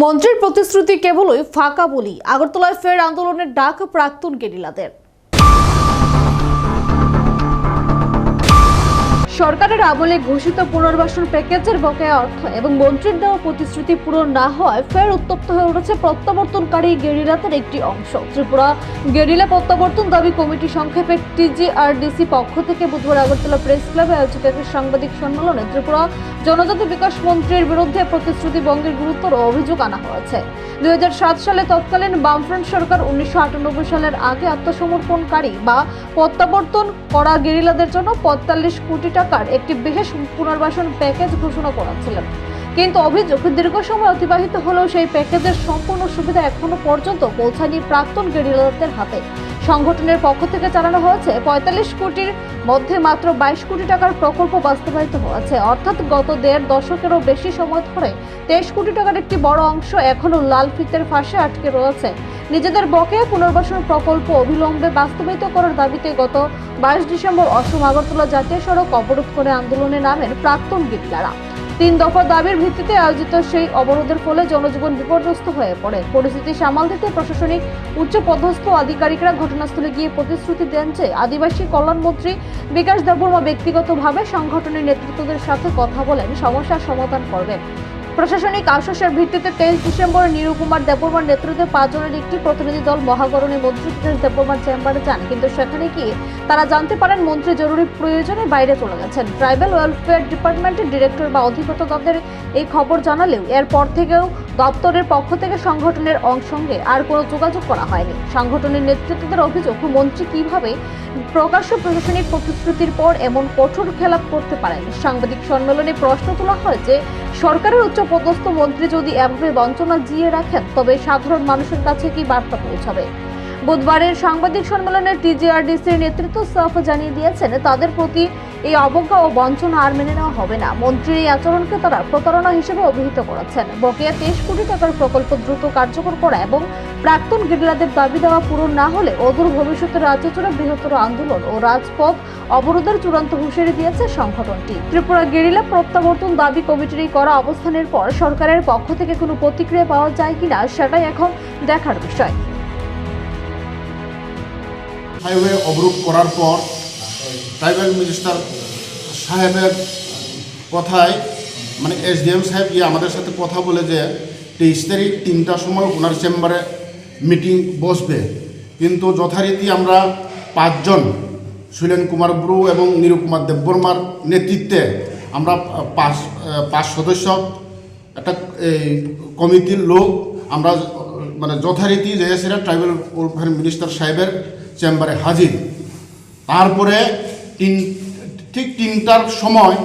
মন্ত্রীর প্রতিশ্রুতি কেবলই ফাঁকা বলি। আগরতলায় ফের আন্দোলনের ডাক প্রাক্তন গেরিলাদের। সরকারের আমলে ঘোষিত পুনর্বাসন প্যাকেজের বকেয়া অর্থ এবং মন্ত্রীর দেওয়া প্রতিশ্রুতি পূরণ না হওয়ায় ফের উত্তপ্ত হয়ে উঠেছে প্রত্যাবর্তনকারী গেরিলাদের একটি অংশ। ত্রিপুরা গেরিলা প্রত্যাবর্তন দাবি কমিটি সংক্ষেপে TGRDC পক্ষ থেকে বুধবার আগরতলা প্রেস ক্লাবে আয়োজিত এক সাংবাদিক সম্মেলনে ত্রিপুরা জনজাতি বিকাশ মন্ত্রীর বিরুদ্ধে প্রতিশ্রুতি ভঙ্গের গুরুতর অভিযোগ আনা হয়েছে। 2007 সালে তৎকালীন বামফ্রন্ট সরকার 1998 সালের আগে আত্মসমর্পণকারী বা প্রত্যাবর্তন করা গেরিলাদের জন্য 45 কোটি টাকার একটি বিশেষ পুনর্বাসন প্যাকেজ ঘোষণা করেছিলেন। কিন্তু অভিযোগ, দীর্ঘ সময় অতিবাহিত হলেও সেই প্যাকেজের সম্পূর্ণ সুবিধা এখনো পর্যন্ত পৌঁছায়নি প্রাক্তন গেরিলাদের হাতে। সংগঠনের পক্ষ থেকে জানানো হয়েছে 45 কোটির মধ্যে মাত্র 22 কোটি টাকার প্রকল্প বাস্তবায়িত হয়েছে। অর্থাৎ গত দেড় দশকেরও বেশি সময় ধরে 23 কোটি টাকার একটি বড় অংশ এখনো লাল ফিতের ফাঁসে আটকে রয়েছে। নিজেদের বকেয়া পুনর্বাসন প্রকল্প অবিলম্বে বাস্তবায়িত করার দাবিতে গত 22 ডিসেম্বর অসম আগরতলা জাতীয় সড়ক অবরোধ করে আন্দোলনে নামেন প্রাক্তন গেরিলারা। 3 দফা দাবির ভিত্তিতে আয়োজিত সেই অবরোধের ফলে জনজীবন বিপর্যস্ত হয়ে পড়ে। পরিস্থিতি সামাল দিতে প্রশাসনিক উচ্চপদস্থ আধিকারিকরা ঘটনাস্থলে গিয়ে প্রতিশ্রুতি দেন যে আদিবাসী কল্যাণ মন্ত্রী বিকাশ দেববর্মা ব্যক্তিগতভাবে সংগঠনের নেতৃত্বদের সাথে কথা বলেন সমস্যার সমাধান করবেন। প্রশাসনিক আশ্বাসের ভিত্তিতে 23 ডিসেম্বর নিরুকুমার দেববর্মার নেতৃত্বে 5 জনের একটি প্রতিনিধি দল মহাগরণে মন্ত্রী বিকাশ দেববর্মার চেম্বারে যান। কিন্তু সেখানে গিয়ে তারা জানতে পারেন মন্ত্রী জরুরি প্রয়োজনে বাইরে চলে গেছেন। ট্রাইবাল ওয়েলফেয়ার ডিপার্টমেন্টের ডিরেক্টর বা অধিকর্তাদের এই খবর জানালেও এরপর থেকেও দপ্তরের পক্ষ থেকে সংগঠনের সঙ্গে আর কোনো যোগাযোগ করা হয়নি। সংগঠনের নেতৃত্বদের অভিযোগ, মন্ত্রী কিভাবে প্রকাশ্য প্রশাসনিক প্রতিশ্রুতির পর এমন কঠোর খেলাপ করতে পারেন। সাংবাদিক সম্মেলনে প্রশ্ন তোলা হয় যে সরকারের উচ্চপদস্থ মন্ত্রী যদি এভাবে বঞ্চনা জিয়ে রাখেন তবে সাধারণ মানুষের কাছে কি বার্তা পৌঁছাবে। বুধবারের সাংবাদিক সম্মেলনে TGRDCর নেতৃত্ব সাফ জানিয়ে দিয়েছেন তাদের প্রতি এই অবজ্ঞা ও বঞ্চনা আর মেনে নেওয়া হবে না। মন্ত্রীর এই আচরণকে তারা প্রতারণা হিসেবে অভিহিত করেছেন। বকেয়া 23 কোটি টাকার প্রকল্প দ্রুত কার্যকর করা এবং প্রাক্তন গেরিলাদের দাবি দেওয়া পূরণ না হলে অদূর ভবিষ্যতে রাজ্য জুড়ে বৃহত্তর আন্দোলন ও রাজপথ অবরোধের চূড়ান্ত হুঁশিয়ারি দিয়েছে সংগঠনটি। ত্রিপুরা গেরিলা প্রত্যাবর্তন দাবি কমিটির করা অবস্থানের পর সরকারের পক্ষ থেকে কোনো প্রতিক্রিয়া পাওয়া যায় কিনা সেটাই এখন দেখার বিষয়। হাইওয়ে অবরোধ করার পর ট্রাইবাল মিনিস্টার সাহেবের কথায় SDM সাহেব গিয়ে আমাদের সাথে কথা বলে যে 23 তারিখ 3টার সময় ওনার চেম্বারে মিটিং বসবে। কিন্তু যথারীতি আমরা 5 জন শৈলেন কুমার ব্রু এবং নিরুকুমার দেববর্মার নেতৃত্বে আমরা 5 সদস্য একটা কমিটির লোক আমরা যথারীতি জেএসিরা ট্রাইবাল ওয়েলফেয়ার মিনিস্টার সাহেবের চেম্বারে হাজির। তারপরে ঠিক 3টার সময়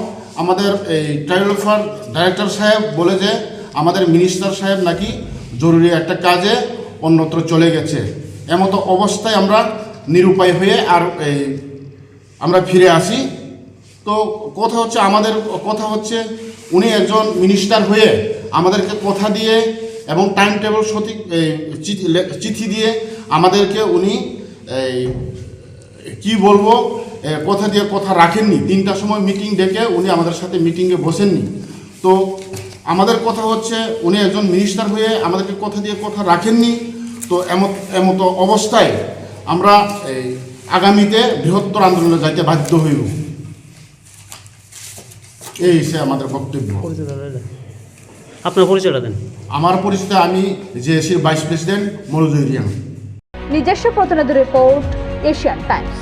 আমাদের এই ট্রাইবাল ওয়েলফেয়ার ডাইরেক্টর সাহেব বলে যে আমাদের মিনিস্টার সাহেব নাকি জরুরি একটা কাজে অন্যত্র চলে গেছে। এমতো অবস্থায় আমরা নিরুপায় হয়ে আর আমরা ফিরে আসি। তো আমাদের কথা হচ্ছে উনি একজন মিনিস্টার হয়ে আমাদেরকে কথা দিয়ে এবং টাইম টেবিল সঠিক চিঠি দিয়ে আমাদেরকে উনি কি বলবো কথা দিয়ে কথা রাখেননি। 3টার সময় মিটিং ডেকে উনি আমাদের সাথে মিটিংয়ে বসেননি। তো আমাদের কথা হচ্ছে উনি একজন মিনিস্টার হয়ে আমাদেরকে কথা দিয়ে কথা রাখেননি। তো এমতো অবস্থায় আমরা আগামীতে বৃহত্তর আন্দোলনে যাইতে বাধ্য হইব। এই হিসেবে আমাদের বক্তব্য। আপনার পরিচয়টা দেন। আমার পরিচয়, আমি জেএসির ভাইস প্রেসিডেন্ট মনোজ ইরিয়ান। নিজস্ব প্রতিনিধি রিপোর্ট, এশিয়ান টাইমস।